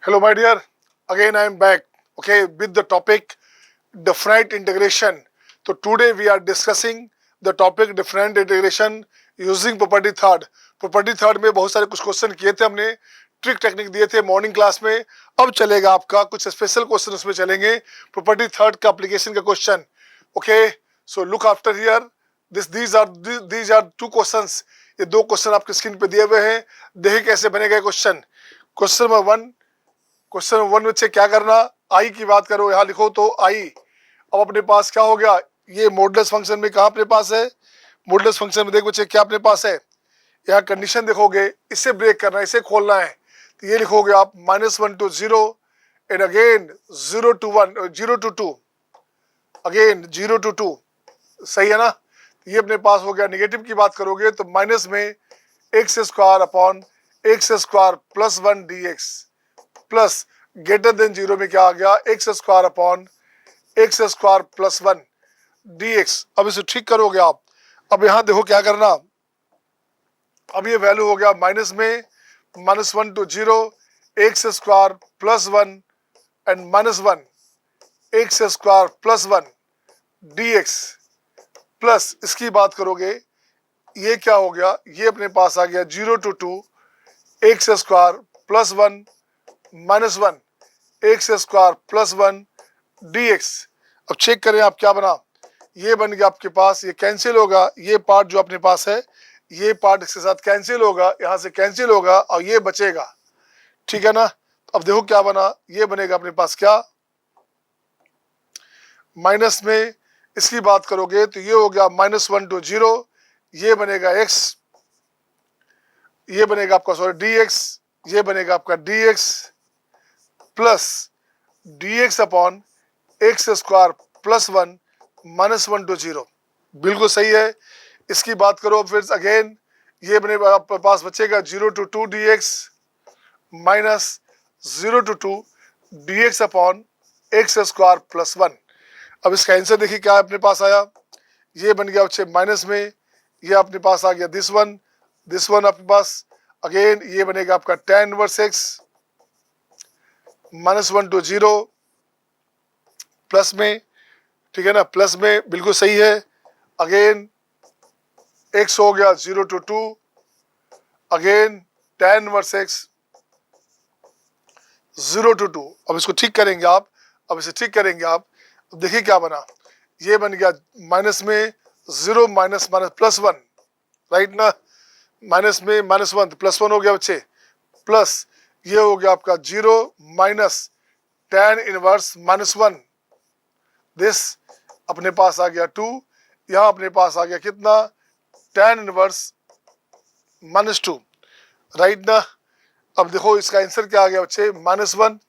Hello, my dear. Again, I am back. Okay, with the topic definite integration. So today we are discussing the topic definite integration using property third. Property third में बहुत सारे कुछ question किए थे हमने, trick technique दिए थे morning class में. अब चलेगा आपका कुछ स्पेशल क्वेश्चन उसमें चलेंगे. प्रॉपर्टी थर्ड का एप्लीकेशन का question. Okay, so look after here. These are two questions. ये दो क्वेश्चन आपके स्क्रीन पे दिए हुए हैं. देखिए कैसे बनेगा question. Question number one. Question one में से क्या करना, आई की बात करो, यहाँ लिखो तो आई. अब अपने पास क्या हो गया, ये मॉडुलस फंक्शन में कहा अपने पास है, मॉडुलस फंक्शन में देखो बच्चे क्या अपने पास है. यहाँ कंडीशन देखोगे, इससे ब्रेक करना है, इसे खोलना है. तो ये लिखोगे आप -1 to 0 and again 0 to 1, 0 to 2, again 0 to 2. सही है ना. ये अपने पास हो गया. निगेटिव की बात करोगे तो माइनस में x square upon x square plus 1 dx plus greater than 0 में क्या आ गया, x square upon x square plus 1 dx. अब इसे ठीक करोगे आप. अब यहाँ देखो क्या करना. अब ये वैल्यू हो गया माइनस में -1 to 0 x square plus 1 and -1 x square plus 1 dx plus इसकी बात करोगे, ये क्या हो गया, ये अपने पास आ गया 0 to 2 x square plus 1 -1 x square plus 1 dx. अब चेक करें आप क्या बना. ये बन गया आपके पास, ये कैंसिल होगा, ये पार्ट जो अपने पास है ये पार्ट इसके साथ कैंसिल होगा, यहाँ से कैंसिल होगा और ये बचेगा. ठीक है ना. अब देखो क्या बना, ये बनेगा अपने पास क्या, माइनस में इसकी बात करोगे तो ये हो गया -1 to 0, ये बनेगा x, ये बनेगा आपका सॉरी dx, ये बनेगा आपका dx plus dx upon x square plus 1 -1 to 0. बिल्कुल सही है. इसकी बात करो फिर अगेन, ये बने आपके पास बचेगा 0 to 2 dx minus 0 to 2 dx upon x square plus 1. अब इसका आंसर देखिए क्या अपने पास आया. ये बन गया बच्चे माइनस में, ये अपने पास आ गया दिस वन आपके पास. अगेन ये बनेगा आपका tan inverse x -1 to 0 plus में. ठीक है ना, प्लस में बिल्कुल सही है. अगेन x हो गया 0 to 2, again tan inverse x 0 to 2. अब इसको ठीक करेंगे आप. अब इसे ठीक करेंगे आप. अब देखिए क्या बना, ये बन गया माइनस में 0 माइनस माइनस प्लस 1, राइट ना. माइनस में -1 प्लस 1 हो गया बच्चे, प्लस ये हो गया आपका 0 माइनस tan इनवर्स -1, दिस अपने पास आ गया 2, यहाँ अपने पास आ गया कितना, tan इनवर्स -2, राइट ना. अब देखो इसका आंसर क्या आ गया बच्चे, -1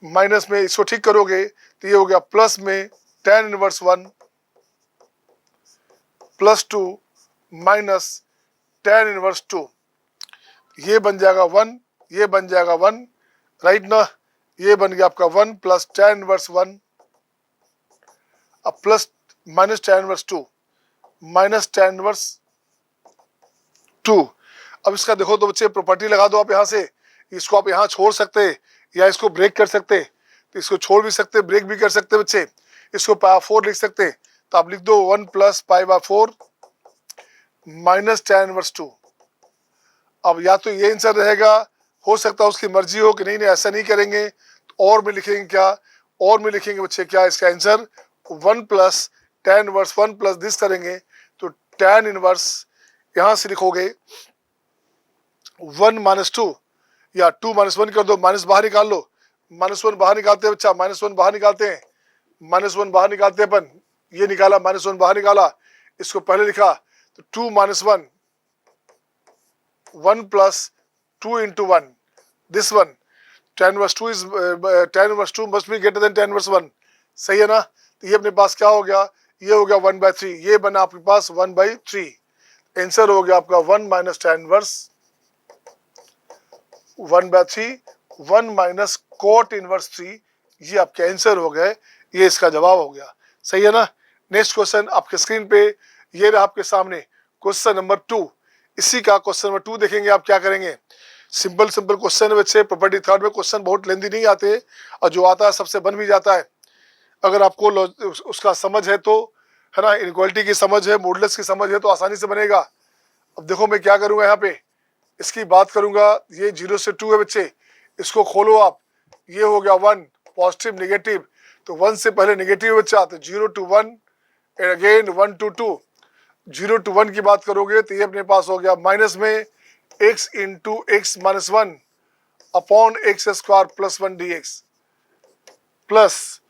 माइनस में इसको ठीक करोगे तो ये हो गया प्लस में tan inverse 1 plus 2 minus tan inverse 2. ये बन जाएगा 1, ये बन जाएगा 1, राइट ना. ये बन गया आपका 1 प्लस tan इनवर्स 1 अब plus minus tan inverse 2 minus tan inverse 2. अब इसका देखो तो बच्चे प्रॉपर्टी लगा दो आप यहाँ से. इसको आप यहाँ छोड़ सकते या इसको ब्रेक कर सकते, तो इसको छोड़ भी सकते, ब्रेक भी कर सकते बच्चे. इसको π/4 लिख सकते, तो आप लिख दो 1 प्लस π/4 माइनस tan इनवर्स 2. अब या तो ये आंसर रहेगा, हो सकता है उसकी मर्जी हो कि नहीं नहीं ऐसा नहीं करेंगे, तो और में लिखेंगे क्या, और में लिखेंगे बच्चे क्या इसका answer 1 plus tan inverse 1 plus this करेंगे तो tan इनवर्स यहाँ से लिखोगे 1 माइनस 2 या 2 -1 कर दो, माइनस बाहर निकाल लो, -1 बाहर निकालते हैं बच्चा, -1 बाहर निकालते हैं, -1 बाहर निकालते हैं अपन. ये निकाला -1 बाहर निकाला, इसको पहले लिखा तो 2 -1 1 plus 2 into 1 this one. tan inverse 2 is tan inverse 2 must be greater than tan inverse 1. सही है ना. तो ये अपने पास क्या हो गया, ये हो गया 1/3, ये बना आपके पास 1/3. आंसर हो गया आपका 1 minus tan inverse 1/3 1 minus cot inverse 3. ये आपके आंसर हो गए, ये इसका जवाब हो गया. सही है ना. नेक्स्ट क्वेश्चन आपके स्क्रीन पे ये रहा आपके सामने, क्वेश्चन नंबर 2. इसी का क्वेश्चन नंबर 2 देखेंगे आप क्या करेंगे. सिंपल सिंपल क्वेश्चन है बच्चे। प्रॉपर्टी थर्ड में क्वेश्चन बहुत लेंदी नहीं आते और जो आता है सबसे बन भी जाता है अगर आपको उसका समझ है तो, है ना, इनक्वालिटी की समझ है, मॉडुलस की समझ है तो आसानी से बनेगा। अब देखो मैं क्या करूंगा यहाँ पे, इसकी बात करूंगा। ये 0 से 2 है बच्चे, इसको खोलो आप। ये हो गया 1 पॉजिटिव नेगेटिव, तो 1 से पहले नेगेटिव बच्चा, तो 0 to 1 and again 1 to 2। 0 to 1 की बात करोगे तो ये अपने पास हो गया माइनस में x into x minus 1 upon x square plus 1 dx, plus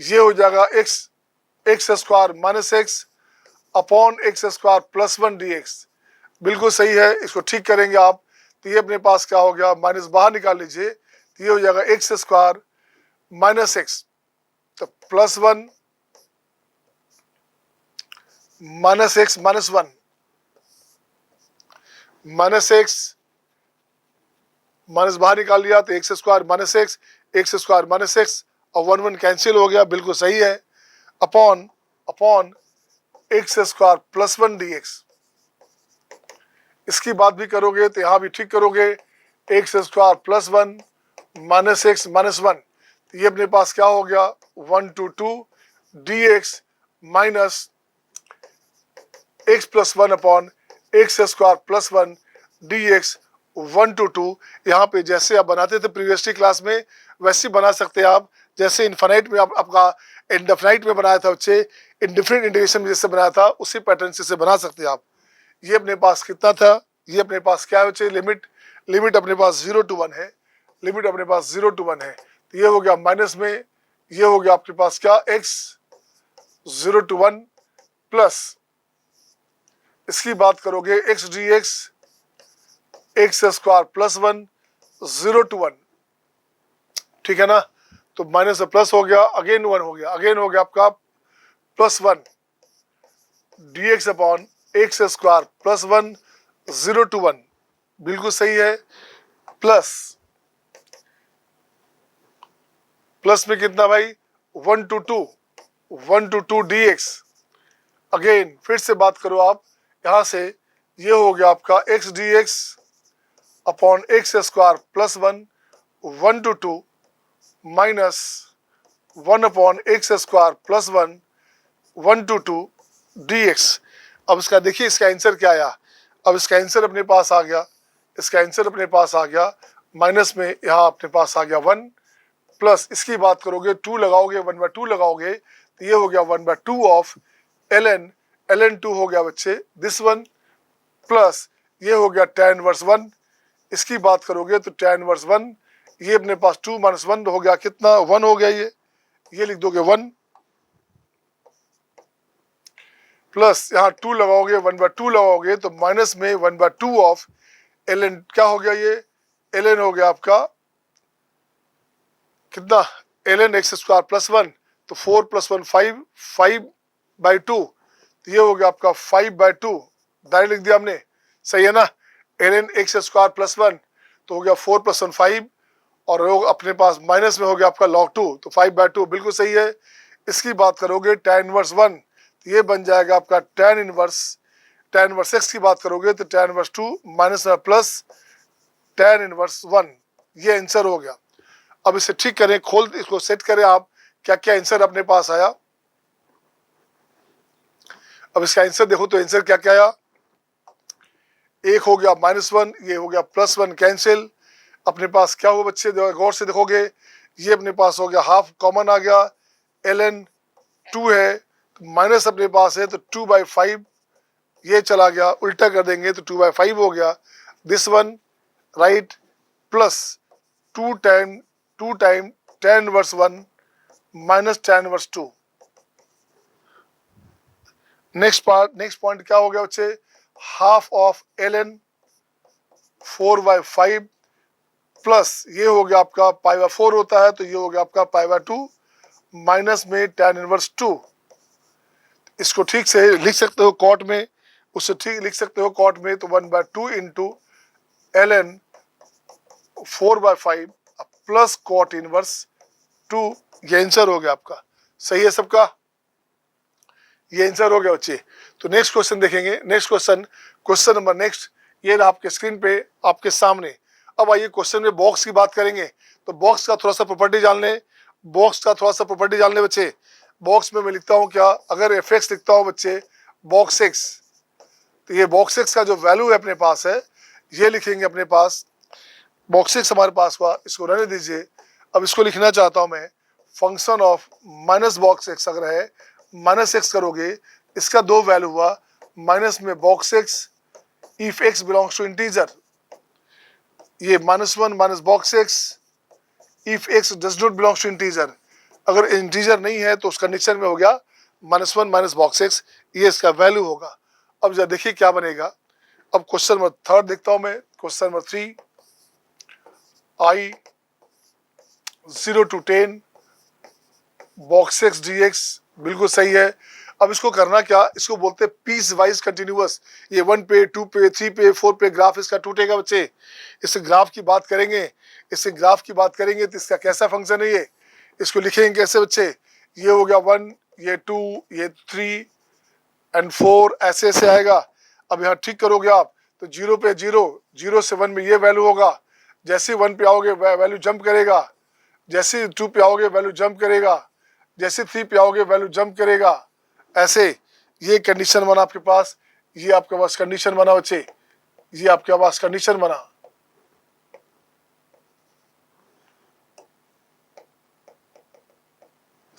ये हो जाएगा x square minus x upon x square plus 1 dx। बिल्कुल सही है, इसको ठीक करेंगे आप तो ये अपने पास क्या हो गया, माइनस बाहर निकाल लीजिए तो ये हो जाएगा एक्स स्क्वायर माइनस एक्स, तो plus 1 minus x minus 1 minus x minus बाहर निकाल लिया तो x square minus x square minus x और 1 1 कैंसिल हो गया, बिल्कुल सही है, upon upon x square plus 1 dx। इसकी बात भी करोगे तो यहाँ भी ठीक करोगे, x square plus 1 minus x minus 1, तो ये अपने पास क्या हो गया 1 to 2 dx minus x plus 1 upon x square plus 1 dx 1 to 2। यहाँ पे जैसे आप बनाते थे प्रीवियसली क्लास में वैसे बना सकते हैं आप, जैसे इनफाइनाइट में आपका इंडेफिनाइट में बनाया था बच्चे, इंडिफरेंट इंटीग्रेशन में जैसे बनाया था उसी पैटर्न से बना सकते हैं आप। ये अपने पास कितना था, ये अपने पास क्या है बच्चे, लिमिट अपने पास 0 to 1 है, लिमिट अपने पास 0 to 1 है, तो ये हो गया माइनस में, ये हो गया आपके पास क्या x 0 to 1 प्लस इसकी बात करोगे x dx x square plus 1 0 to 1, ठीक है ना, तो माइनस से प्लस हो गया, अगेन 1 हो गया, अगेन हो गया आपका plus 1 dx upon x square plus 1 0 to 1, बिल्कुल सही है, प्लस में कितना भाई 1 to 2 dx। अगेन फिर से बात करो आप यहां से, ये हो गया आपका x dx upon x square plus 1 to 2 minus 1 upon x square plus 1 to 2 dx। अब इसका देखिए इसका आंसर क्या आया, अब इसका आंसर अपने पास आ गया, इसका आंसर अपने पास आ गया माइनस में, यहाँ अपने पास आ गया 1 प्लस इसकी बात करोगे 2 लगाओगे 1/2 लगाओगे तो ये हो गया 1/2 ऑफ ln 2 हो गया बच्चे दिस वन, प्लस ये हो गया tan इनवर्स 1, इसकी बात करोगे तो tan इनवर्स 1, ये अपने पास 2 - 1 हो गया, कितना 1 हो गया, ये लिख दोगे 1 प्लस यहाँ 2 लगाओगे 1/2 लगाओगे तो माइनस में 1/2 ऑफ ln क्या हो गया, ये ln हो गया आपका कितना ln एक्स स्क्वायर प्लस 1, तो 4 + 1 5/2, तो ये हो गया आपका 5/2, डायरेक्ट लिख दिया हमने, सही है ना, ln एक्स स्क्वायर प्लस 1 तो हो गया 4 + 1 5 और अपने पास माइनस में हो गया आपका log 2, तो 5/2 बिल्कुल सही है। इसकी बात करोगे tan इनवर्स 1 तो ये बन जाएगा आपका tan इनवर्स x की बात करोगे तो tan इनवर्स 2 माइनस में प्लस tan इनवर्स 1, ये आंसर हो गया। अब इसे ठीक करें, खोल इसको सेट करें आप, क्या क्या आंसर अपने पास आया। अब इसका आंसर देखो तो आंसर क्या क्या आया, एक हो गया -1, ये हो गया +1 कैंसिल, अपने पास क्या हुआ बच्चे गौर से देखोगे, ये अपने पास हो गया हाफ कॉमन आ गया, ln 2 है तो माइनस अपने पास है तो 2/5 ये चला गया, उल्टा कर देंगे तो 2/5 हो गया this one right, plus 2 time tan inverse 1 minus tan inverse 2। Next point क्या हो गया बच्चे, हाफ ऑफ ln 4/5 प्लस ये हो गया आपका π/4 होता है तो ये हो गया आपका π/2 माइनस में tan इनवर्स 2। इसको ठीक से लिख सकते हो कॉट में, उससे ठीक लिख सकते हो कॉट में, तो 1/2 into ln 4/5 plus cot inverse 2, ये आंसर हो गया आपका, सही है सबका, ये आंसर हो गया बच्चे। तो नेक्स्ट क्वेश्चन देखेंगे, नेक्स्ट क्वेश्चन नंबर नेक्स्ट, ये आपके स्क्रीन पे आपके सामने। अब आइए क्वेश्चन में बॉक्स की बात करेंगे, तो बॉक्स का थोड़ा सा प्रॉपर्टी जान लें। बॉक्स का थोड़ा सा प्रॉपर्टी जान लें बच्चे। बॉक्स में मैं लिखता हूँ क्या, अगर एफ एक्स लिखता हूँ बच्चे बॉक्स एक्स, तो ये बॉक्स एक्स का जो वैल्यू है अपने पास है, ये लिखेंगे अपने पास। बॉक्स एक्स हमारे पास हुआ, इसको रहने दीजिए। अब इसको लिखना चाहता हूँ मैं, function of minus box x अगर है, माइनस एक्स करोगे, इसका दो वैल्यू हुआ, माइनस में box x if x belongs to integer, ये -1 minus box x if x does not belongs to integer, अगर इंटीजर नहीं है तो उस कंडीशन में हो गया -1 माइनस बॉक्स एक्स, ये इसका वैल्यू होगा। अब जरा देखिए क्या बनेगा। अब क्वेश्चन नंबर 3 देखता हूं मैं, question number 3, I 0 to 10 box x d x, बिल्कुल सही है। अब इसको करना क्या, इसको बोलते हैं पीस वाइज कंटिन्यूअस। ये 1 पे 2 पे 3 पे 4 पे ग्राफ इसका टूटेगा बच्चे। इससे ग्राफ की बात करेंगे, इससे ग्राफ की बात करेंगे तो इसका कैसा फंक्शन है ये, इसको लिखेंगे कैसे बच्चे। ये हो गया 1, ये 2, ये 3 एंड 4, ऐसे ऐसे आएगा। अब यहाँ ठीक करोगे आप तो 0 पे 0, 0 से 1 में ये वैल्यू होगा। जैसे 1 पे आओगे वैल्यू जंप करेगा, जैसे 2 पे आओगे वैल्यू जंप करेगा, जैसे 3 पे आओगे वैल्यू जंप करेगा, ऐसे। ये कंडीशन बना आपके पास, ये आपके पास कंडीशन बना बच्चे, ये आपके पास कंडीशन बना।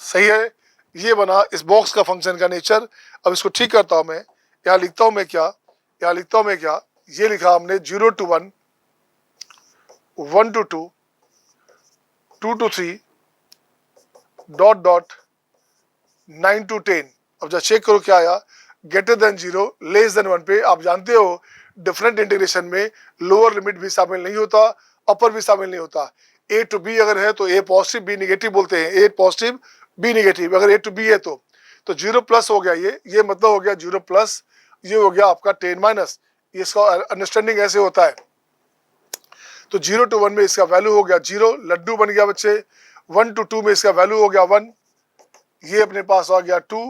सही है, ये बना इस बॉक्स का फंक्शन का नेचर। अब इसको ठीक करता हूं मैं, यहाँ लिखता हूं मैं क्या, यहाँ लिखता हूं मैं क्या, ये लिखा हमने 0 to 1, 1 to 2, 2 to 3, dot dot 9 to 10। अब जब चेक करो क्या आया, ग्रेटर देन 0 लेस देन 1 पे। आप जानते हो डिफरेंट इंटीग्रेशन में लोअर लिमिट भी शामिल नहीं होता, अपर भी शामिल नहीं होता। ए टू बी अगर है तो ए पॉजिटिव बी निगेटिव बोलते हैं, ए पॉजिटिव बी निगेटिव, अगर ए टू बी है तो 0 प्लस हो गया, ये मतलब हो गया 0 प्लस, ये हो गया आपका 10 माइनस। इसका अंडरस्टैंडिंग ऐसे होता है। तो 0 to 1 में इसका वैल्यू हो गया 0, लड्डू बन गया बच्चे। 1 to 2 में इसका वैल्यू हो गया 1, ये अपने पास आ गया 2,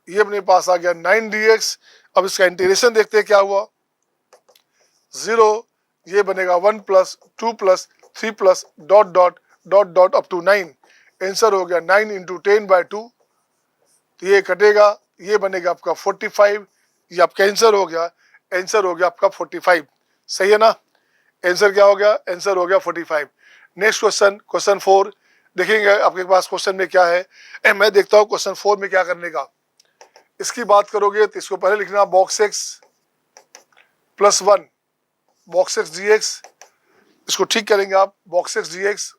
ये अपने पास आ गया 9 dx। अब इसका इंटीग्रेशन देखते हैं क्या हुआ, 0, ये बनेगा 1 plus 2 plus 3 plus dot dot dot dot up to 9। Answer हो गया 9 इंटू 10/2, तो ये कटेगा, ये बनेगा आपका 45। ये आपका आंसर हो गया, आंसर हो गया आपका 45। सही है ना, आंसर क्या हो गया, आंसर हो गया 45। नेक्स्ट क्वेश्चन, क्वेश्चन 4 देखेंगे आपके पास क्वेश्चन में क्या है। मैं देखता हूँ क्वेश्चन 4 में क्या करने का। इसकी बात करोगे तो इसको पहले लिखना box x plus 1 box x d x, इसको ठीक करेंगे आप, बॉक्स एक्स डी एक्स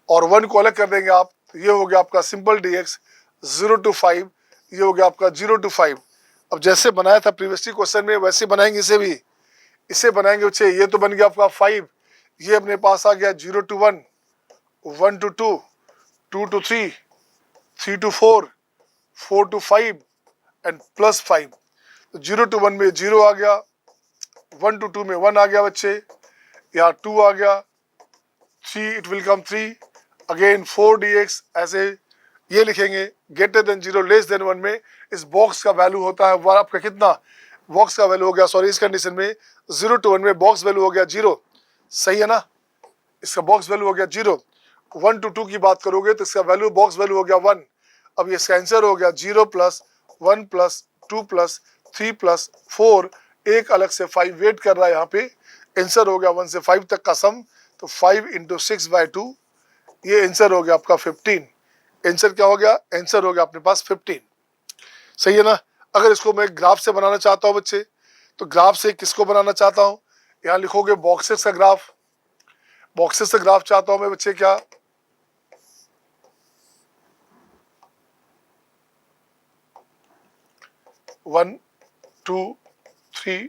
और 1 को अलग कर देंगे आप, तो ये हो गया आपका सिंपल डी एक्स 0 to 5, ये हो गया आपका 0 to 5। अब जैसे बनाया था प्रीवियसली क्वेश्चन में वैसे बनाएंगे इसे भी, इसे बनाएंगे बच्चे। ये तो बन गया आपका 5, ये अपने पास आ गया 0 to 1, 1 to 2, 2 to 3, 3 to 4, 4 to 5 and plus 5। तो 0 to 1 में 0 आ गया, 1 to 2 में 1 आ गया बच्चे, यहाँ 2 आ गया, 3 it will come 3 again 4 dx, ऐसे ये लिखेंगे। ग्रेटर देन 0 लेस देन 1 में इस बॉक्स का वैल्यू होता है वो आपका कितना, बॉक्स का वैल्यू हो गया, सॉरी इस कंडीशन में 0 to 1 में बॉक्स वैल्यू हो गया 0। सही है ना, इसका बॉक्स वैल्यू हो गया 0। 1 to 2 की बात करोगे तो इसका वैल्यू बॉक्स वैल्यू हो गया 1। अब ये इसका आंसर हो गया 0 प्लस 1 प्लस 2 प्लस 3 प्लस 4, एक अलग से 5 वेट कर रहा है यहाँ पे। आंसर हो गया 1 से 5 तक का सम, तो 5 इंटू 6/2, ये आंसर हो गया आपका 15। आंसर क्या हो गया, आंसर हो गया अपने पास 15। सही है ना। अगर इसको मैं ग्राफ से बनाना चाहता हूँ बच्चे, तो ग्राफ से किसको बनाना चाहता हूँ, यहाँ लिखोगे बॉक्सेस का ग्राफ, बॉक्सेस का ग्राफ चाहता हूँ मैं बच्चे क्या, वन 2 3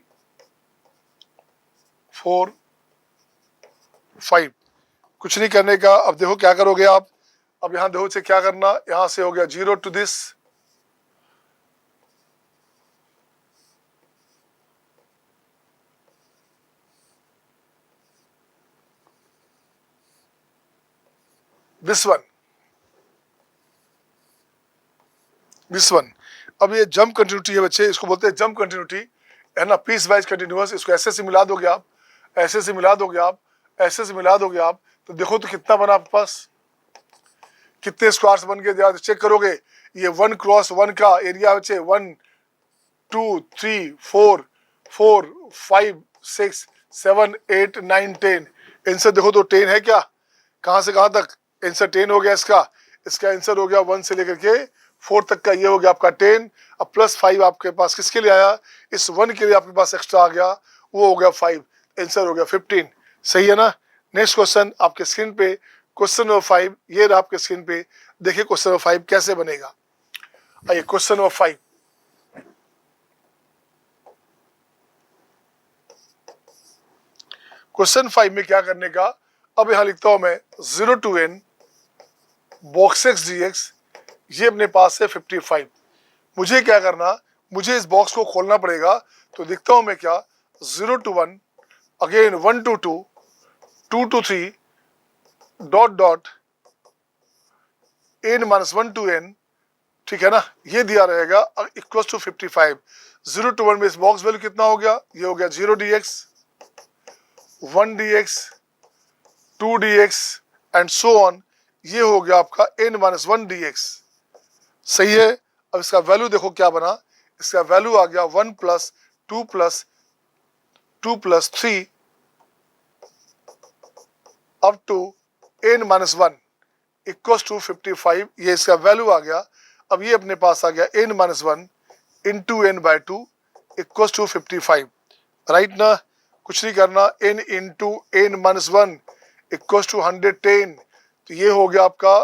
4 5, कुछ नहीं करने का। अब देखो क्या करोगे आप, अब यहाँ देखो से क्या करना, यहाँ से हो गया 0 to this, this one, this one। अब ये जंप कंटिन्यूटी है बच्चे, इसको बोलते हैं जंप कंटिन्यूटी। है ना, पीस वाइज कंटिन्यूअस। इसको ऐसे से मिला दोगे आप, ऐसे से मिला दोगे आप, ऐसे से मिला दोगे आप, तो देखो तो कितना बना आपके पास, कितने स्क्वायर्स बन गए। यार चेक करोगे, ये 1 क्रॉस 1 का एरिया बचे 1 2 3 4 4 5 6 7 8 9 10। आंसर देखो तो 10 है क्या, कहां से कहां तक आंसर 10 हो गया इसका। इसका आंसर हो गया 1 से लेकर के 4 तक का, ये हो गया आपका 10। अब प्लस 5 आपके पास किसके लिए आया, इस 1 के लिए आपके पास एक्स्ट्रा आ गया, वो हो गया 5। आंसर हो गया 15। सही है ना। नेक्स्ट क्वेश्चन आपके स्क्रीन पे, क्वेश्चन नंबर 5 ये रहा आपके स्क्रीन पे। देखिए क्वेश्चन नंबर 5 कैसे बनेगा। आइए क्वेश्चन नंबर 5, क्वेश्चन 5 में क्या करने का, अब यहां लिखता हूं मैं 0 to n box x dx, ये अपने पास है 55। मुझे क्या करना, मुझे इस बॉक्स को खोलना पड़ेगा। तो लिखता हूं मैं क्या, 0 to 1, again 1 to 2, 2 to 3, dot dot n minus 1 to n, ठीक है ना, ये दिया रहेगा इक्वल टू 55। 0 to 1 में इस बॉक्स वैल्यू कितना हो गया, ये हो गया 0 dx, 1 dx, 2 dx and so on, ये हो गया आपका n माइनस 1 dx। सही है। अब इसका वैल्यू देखो क्या बना, इसका वैल्यू आ गया 1 plus 2 plus 2 plus 3 up to n minus 1 equal to 55, ये इसका वैल्यू आ गया। अब ये अपने पास आ गया n minus 1 into n by 2 equal to 55, right ना। कुछ नहीं करना, n इंटू n माइनस 1 इक्वल टू 110, तो ये हो गया आपका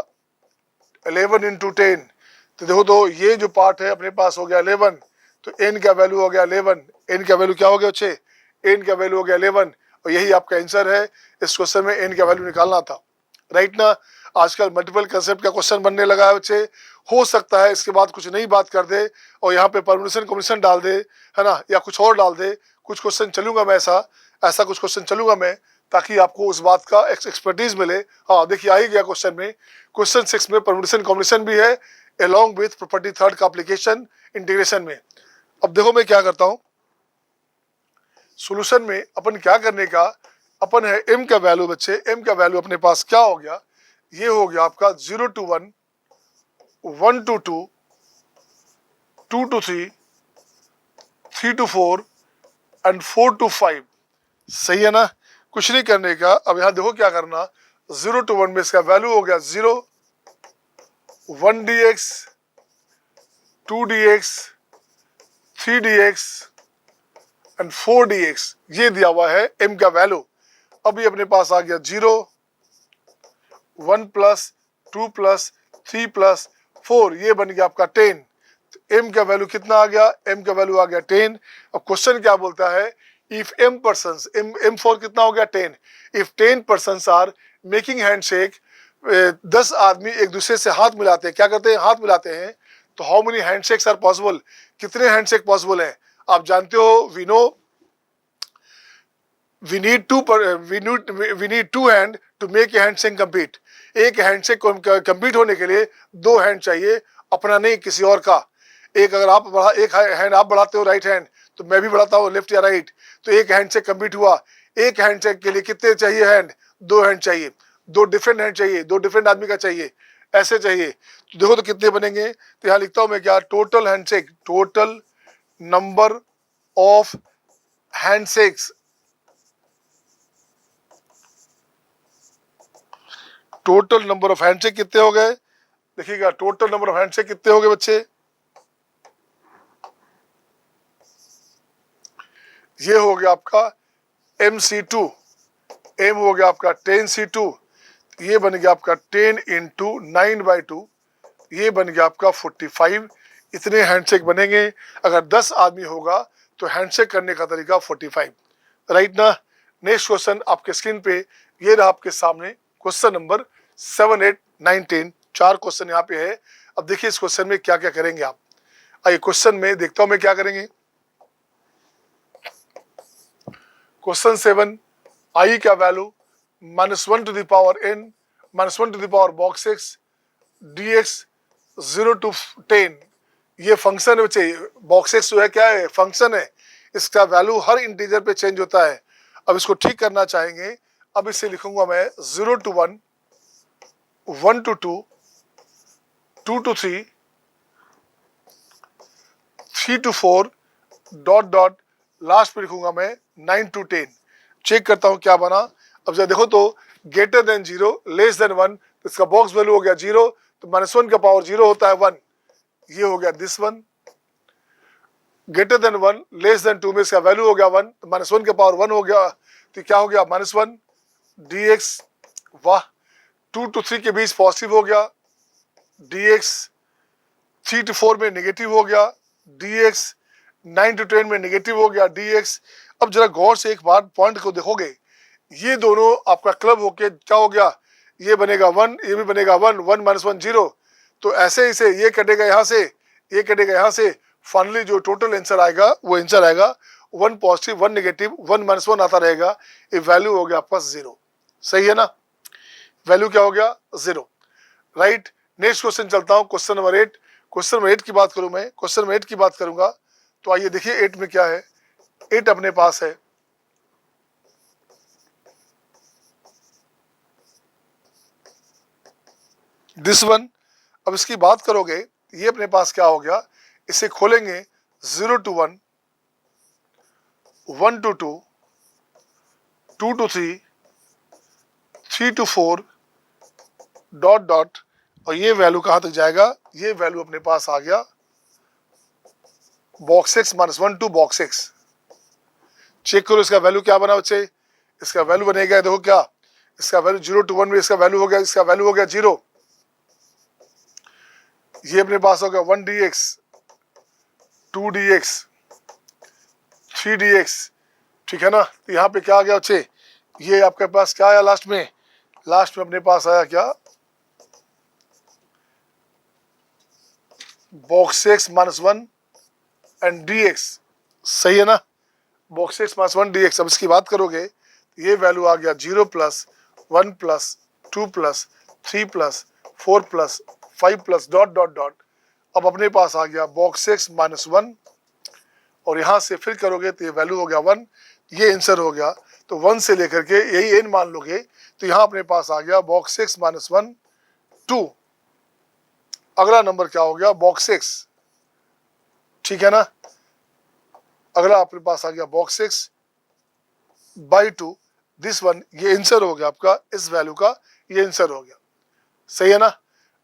11 इंटू 10। तो देखो तो ये जो पार्ट है अपने पास हो गया 11, तो n का वैल्यू हो गया 11, n का वैल्यू क्या हो गया बच्चे, n का वैल्यू हो गया 11, और यही आपका आंसर है। इस क्वेश्चन में n का वैल्यू निकालना था, राइट ना। आजकल मल्टीपल कंसेप्ट का क्वेश्चन बनने लगा है बच्चे, हो सकता है इसके बाद कुछ नई बात कर दे और यहाँ पे परम्यूटेशन कॉम्बिनेशन डाल दे, है ना, या कुछ और डाल दे। कुछ क्वेश्चन चलूंगा मैं ऐसा कुछ क्वेश्चन चलूंगा मैं, ताकि आपको उस बात का एक्सपर्टीज मिले। हाँ देखिए, आ ही गया क्वेश्चन में, क्वेश्चन 6 में परम्यूटेशन कॉम्बिनेशन भी है along with प्रॉपर्टी थर्ड का एप्लीकेशन इंटीग्रेशन में। अब देखो मैं क्या करता हूं, सॉल्यूशन में अपन क्या करने का, अपन है m का वैल्यू बच्चे, m का वैल्यू अपने पास क्या हो गया, ये हो गया आपका 0 to 1, 1 to 2, 2 to 3, 3 to 4 and 4 to 5। सही है ना। कुछ नहीं करने का। अब यहां देखो क्या करना, 0 to 1 में इसका वैल्यू हो गया 0, 1 dx, 2 dx, 3 dx and 4 dx, ये दिया हुआ है m का वैल्यू। अब ये अपने पास आ गया 0, 1 प्लस 2 प्लस 3 प्लस 4, ये बन गया आपका 10। तो m का वैल्यू कितना आ गया, m का वैल्यू आ गया 10। अब क्वेश्चन क्या बोलता है, if m persons, m for कितना हो गया 10, if 10 persons are making handshake, 10 आदमी एक दूसरे से हाथ मिलाते हैं, क्या करते हैं, हाथ मिलाते हैं, तो how many handshakes are possible, कितने हैंडशेक पॉसिबल हैं। आप जानते हो, we know we need two hand to make a handshake complete। एक हैंडशेक कंप्लीट होने के लिए 2 हैंड चाहिए, अपना नहीं किसी और का। एक अगर आप एक हैंड आप बढ़ाते हो राइट हैंड, तो मैं भी बढ़ाता हूँ लेफ्ट या राइट, तो एक हैंडशेक कंप्लीट हुआ। एक हैंडशेक के लिए कितने चाहिए हैंड, 2 हैंड चाहिए, 2 डिफरेंट हैंड चाहिए, 2 डिफरेंट आदमी का चाहिए, ऐसे चाहिए। तो देखो तो कितने बनेंगे, तो यहाँ लिखता हूँ मैं क्या, total handshake, total number of handshakes, total number of handshake कितने हो गए, देखिएगा टोटल नंबर ऑफ हैंडशेक कितने हो गए बच्चे, ये हो गया आपका MC2, m हो गया आपका 10C2, ये बन गया आपका 10 इंटू 9/2, ये बन गया आपका 45। इतने हैंडशेक बनेंगे। अगर 10 आदमी होगा तो हैंडशेक करने का तरीका 45, राइट ना। नेक्स्ट क्वेश्चन आपके स्क्रीन पे ये रहा आपके सामने, क्वेश्चन नंबर 7, 8, 9, 10, 4 क्वेश्चन यहाँ पे है। अब देखिए इस क्वेश्चन में क्या क्या करेंगे आप। आइए क्वेश्चन में देखता हूं मैं क्या करेंगे। क्वेश्चन 7, i का value -1 to the power n -1 to the power box x dx 0 to 10, ये फंक्शन है बच्चे। बॉक्स एक्स जो है क्या है, फंक्शन है। इसका वैल्यू हर इंटीजर पे चेंज होता है। अब इसको ठीक करना चाहेंगे, अब इसे लिखूंगा मैं 0 to 1, 1 to 2, 2 to 3, 3 to 4, dot dot, last पे लिखूंगा मैं 9 to 10। चेक करता हूं क्या बना। अब जरा देखो तो ग्रेटर देन 0, लेस देन 1, तो इसका बॉक्स वैल्यू हो गया 0, तो -1 का पावर 0 होता है 1, ये हो गया this one. Greater than 1, less than 2 में इसका वैल्यू हो गया 1, तो -1 का पावर 1 हो गया, तो क्या हो गया -1 dx। वाह, 2 to 3 के बीच पॉजिटिव हो गया dx, 3 to 4 में नेगेटिव हो गया dx, 9 to 10 में नेगेटिव हो गया dx। अब जरा गौर से एक बार पॉइंट को देखोगे, ये दोनों आपका क्लब होके क्या हो गया, ये बनेगा 1, ये भी बनेगा 1, 1 -1 0, तो ऐसे ही से ये कटेगा यहाँ से, ये कटेगा यहाँ से, फाइनली जो टोटल आंसर आएगा वो आंसर आएगा 1 पॉजिटिव 1 नेगेटिव 1 -1 आता रहेगा, ये वैल्यू हो गया आपका 0। सही है ना, वैल्यू क्या हो गया 0, राइट। नेक्स्ट क्वेश्चन चलता हूँ, क्वेश्चन नंबर 8। क्वेश्चन नंबर 8 की बात करूं मैं, क्वेश्चन नंबर 8 की बात करूंगा, तो आइए देखिए 8 में क्या है। 8 अपने पास है दिस वन। अब इसकी बात करोगे, ये अपने पास क्या हो गया, इसे खोलेंगे 0 to 1, 1 to 2, 2 to 3, 3 to 4, dot dot, और ये वैल्यू कहां तक जाएगा, ये वैल्यू अपने पास आ गया box x -1 to box x। Check करो इसका वैल्यू क्या बना बच्चे, इसका वैल्यू बनेगा, देखो क्या, इसका वैल्यू 0 to 1 में इसका वैल्यू हो गया, इसका वैल्यू हो गया 0, ये अपने पास हो गया 1 dx, 2 dx, 3 dx, ठीक है ना। तो यहाँ पे क्या आ गया बच्चे, ये आपके पास क्या आया लास्ट में, लास्ट में अपने पास आया क्या, बॉक्स x -1 एंड dx। सही है ना, बॉक्स x -1 dx। अब इसकी बात करोगे, ये वैल्यू आ गया 0 + 1 + 2 + 3 + 4 + 5 + डॉट डॉट डॉट। अब अपने पास आ गया बॉक्स x -1, और यहाँ से फिर करोगे तो ये वैल्यू हो गया 1, ये आंसर हो गया। तो 1 से लेकर के यही एन मान लोगे, तो यहाँ अपने पास आ गया बॉक्स x -1 2। अगला नंबर क्या हो गया, बॉक्स x, ठीक है ना। अगला अपने पास आ गया box x by 2, this one, ये आंसर हो गया आपका, इस वैल्यू का ये आंसर हो गया। सही है ना।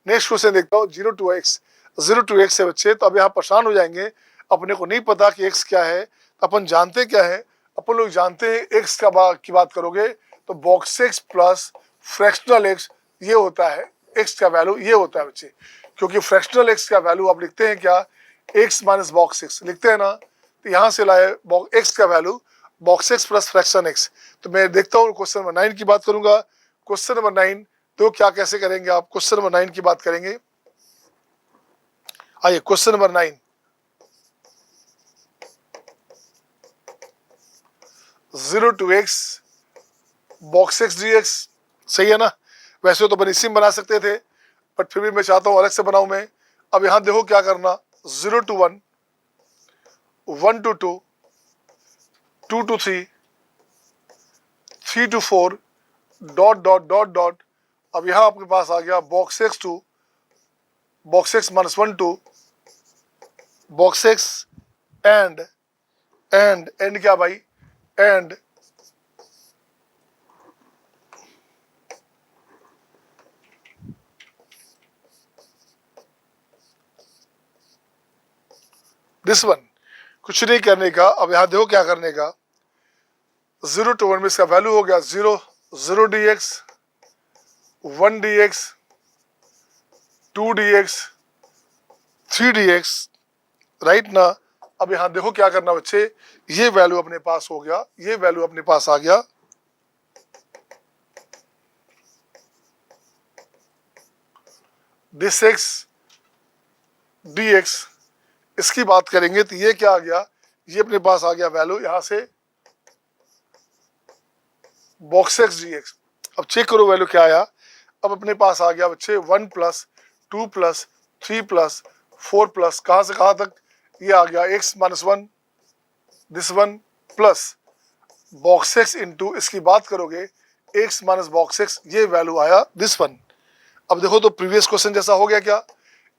नेक्स्ट क्वेश्चन देखता हूँ, 0 to x। 0 to x है बच्चे, तो अब यहाँ परेशान हो जाएंगे, अपने को नहीं पता कि x क्या है, अपन जानते क्या है, अपन लोग जानते हैं x की बात करोगे तो box x plus fractional x, ये होता है x का वैल्यू, ये होता है बच्चे। क्योंकि फ्रैक्शनल x का वैल्यू आप लिखते हैं क्या, x माइनस बॉक्स x लिखते हैं ना, तो यहाँ से लाए x का value box x plus fraction x। तो मैं देखता हूँ क्वेश्चन नंबर 9 की बात करूंगा। क्वेश्चन नंबर 9, तो क्या कैसे करेंगे आप, क्वेश्चन नंबर 9 की बात करेंगे। आइए question number 9, 0 to x box x dx। सही है ना, वैसे तो अपन इसी में बना सकते थे, बट फिर भी मैं चाहता हूँ अलग से बनाऊं मैं। अब यहाँ देखो क्या करना, 0 to 1, 1 to 2, 2 to 3, 3 to 4, dot dot dot dot. अब यहाँ आपके पास आ गया box x to box x -1 to box x and and क्या भाई, एंड दिस वन। कुछ नहीं करने का, अब यहाँ देखो क्या करने का, 0 to 1 में इसका वैल्यू हो गया 0, 0 dx, 1 dx, 2 dx, 3 dx, right ना। अब यहाँ देखो क्या करना बच्चे, ये वैल्यू अपने पास हो गया, ये वैल्यू अपने पास आ गया, दिस x dx। इसकी बात करेंगे तो ये क्या आ गया, ये अपने पास आ गया वैल्यू यहाँ से बॉक्स x dx। अब चेक करो वैल्यू क्या आया, अब अपने पास आ गया बच्चे 1 + 2 + 3 + 4 + कहाँ से कहाँ तक, ये आ गया x -1 this one plus box x into इसकी बात करोगे एक्स माइनस बॉक्स एक्स, ये वैल्यू आया दिस वन। अब देखो तो प्रीवियस क्वेश्चन जैसा हो गया क्या,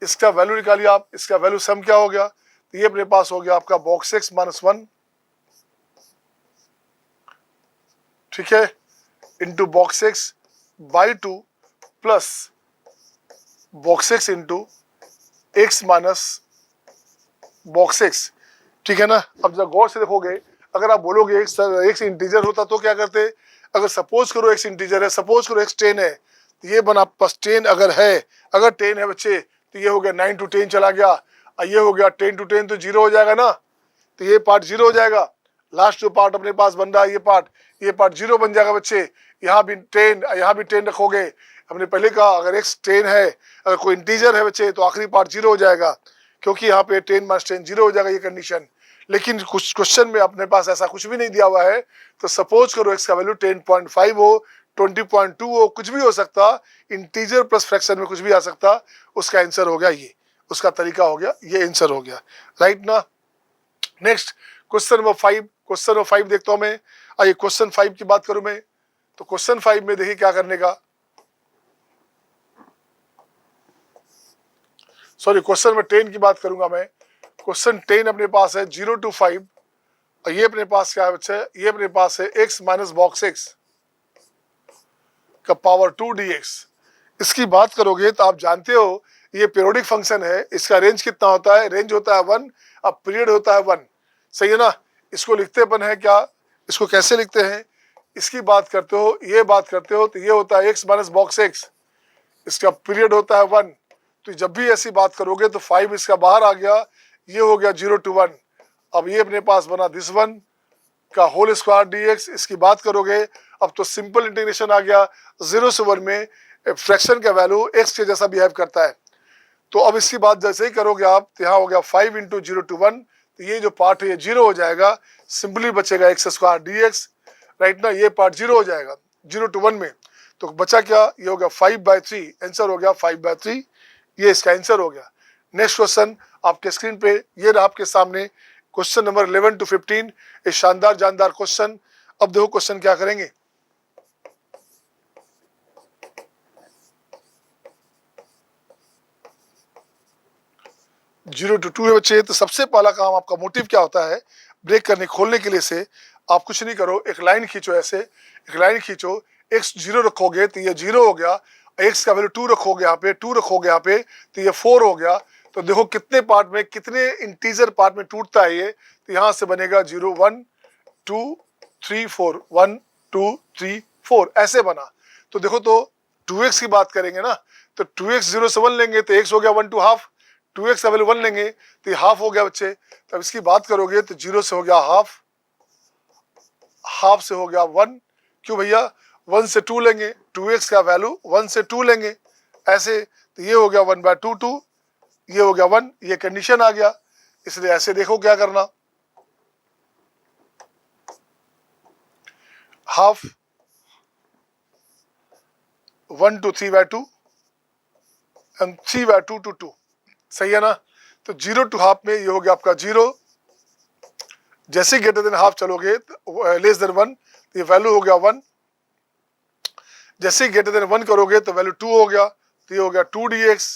इसका वैल्यू निकालिए आप, इसका वैल्यू सम क्या हो गया, तो ये अपने पास हो गया आपका बॉक्स एक्स माइनस वन, ठीक है, into box x by two plus box x into x minus box x, ठीक है ना। अब जब गौर से देखोगे, अगर आप बोलोगे एक्स इंटीजर होता तो क्या करते, अगर सपोज करो एक्स इंटीजर है, सपोज करो एक्स 10 है, तो ये बना आपके पास 10 अगर है, अगर 10 है बच्चे, तो ये हो गया 9 to 10 चला गया, और ये हो गया 10 to 10 तो 0 हो जाएगा ना, तो ये पार्ट 0 हो जाएगा। लास्ट जो पार्ट अपने पास बन रहा है ये पार्ट 0 बन जाएगा बच्चे। यहाँ भी 10, यहाँ भी 10 रखोगे, हमने पहले कहा अगर एक्स 10 है, अगर कोई इंटीजर है बच्चे, तो आखिरी पार्ट 0 हो जाएगा, क्योंकि यहाँ पे 10 माइनस 10 0 हो जाएगा, ये कंडीशन। लेकिन कुछ क्वेश्चन में अपने पास ऐसा कुछ भी नहीं दिया हुआ है, तो सपोज करो एक्स का वैल्यू 10.5 हो, 20.2 हो, कुछ भी हो सकता, इंटीजर प्लस फ्रैक्शन में कुछ भी आ सकता, उसका आंसर हो गया ये, उसका तरीका हो गया, ये आंसर हो गया, राइट ना। Next question number 5, question number 5 देखता हूं मैं। आइए क्वेश्चन 5 की बात करूं मैं, तो क्वेश्चन 5 में देखिए क्या करने का, सॉरी क्वेश्चन नंबर 10 की बात करूंगा मैं। क्वेश्चन 10 अपने पास है 0 to 5, और ये अपने पास क्या है बच्चे, ये अपने पास है x माइनस बॉक्स एक्स का पावर 2 dx। इसकी बात करोगे तो आप जानते हो ये पीरियोडिक फंक्शन है, इसका रेंज कितना होता है, रेंज होता है 1, अब पीरियड होता है 1, सही है ना। इसको लिखते अपन है क्या, इसको कैसे लिखते हैं, इसकी बात करते हो, ये बात करते हो, तो ये होता है x माइनस बॉक्स एक्स, इसका पीरियड होता है 1, तो जब भी ऐसी बात करोगे तो 5 इसका बाहर आ गया, ये हो गया 0 to 1। अब ये अपने पास बना दिस वन का होल स्क्वायर dx, इसकी बात करोगे अब तो सिंपल इंटीग्रेशन आ गया, 0 से 1 में फ्रैक्शन का वैल्यू x के जैसा बिहेव करता है। तो अब इसकी बात जैसे ही करोगे आप, तो यहाँ हो गया 5 इंटू 0 to 1, तो ये जो पार्ट है ये 0 हो जाएगा, सिंपली बचेगा एक्स स्क्वायर dx, राइट ना, ये पार्ट 0 हो जाएगा 0 to 1 में, तो बचा क्या, ये हो गया 5/3, आंसर हो गया 5/3, ये इसका आंसर हो गया। नेक्स्ट क्वेश्चन आपके स्क्रीन पे ये रहा आपके सामने, क्वेश्चन नंबर 11 to 15, एक शानदार जानदार क्वेश्चन। अब देखो क्वेश्चन क्या करेंगे, 0 to 2 है बच्चे। तो सबसे पहला काम आपका मोटिव क्या होता है, ब्रेक करने खोलने के लिए से आप कुछ नहीं करो, एक लाइन खींचो, ऐसे एक लाइन खींचो, x 0 रखोगे तो ये 0 हो गया, x का वैल्यू 2 रखोगे यहाँ पे, 2 रखोगे यहाँ पे, तो ये 4 हो गया। तो देखो कितने पार्ट में, कितने इंटीजर पार्ट में टूटता है ये, तो यहाँ से बनेगा 0 1 2 3 4, 1 2 3 4 ऐसे बना। तो देखो तो 2x की बात करेंगे ना, तो 2x 0 से 1 लेंगे तो x हो गया 1 to हाफ, 2x का वैल्यू 1 लेंगे तो ये हाफ हो गया बच्चे। तब इसकी बात करोगे तो 0 से हो गया हाफ, हाफ से हो गया 1, क्यों भैया 1 से 2 लेंगे, 2x का वैल्यू 1 से 2 लेंगे ऐसे, तो ये हो गया 1/2 2, ये हो गया 1, ये कंडीशन आ गया। इसलिए ऐसे देखो क्या करना, हाफ 1 to 3/2 एंड 3/2 to 2, सही है ना। तो 0 to हाफ में ये हो गया आपका 0, जैसे ग्रेटर देन हाफ चलोगे लेस देन 1, तो ये वैल्यू हो गया 1, जैसे ग्रेटर देन 1 करोगे तो वैल्यू 2 हो गया, तो ये हो गया 2 dx,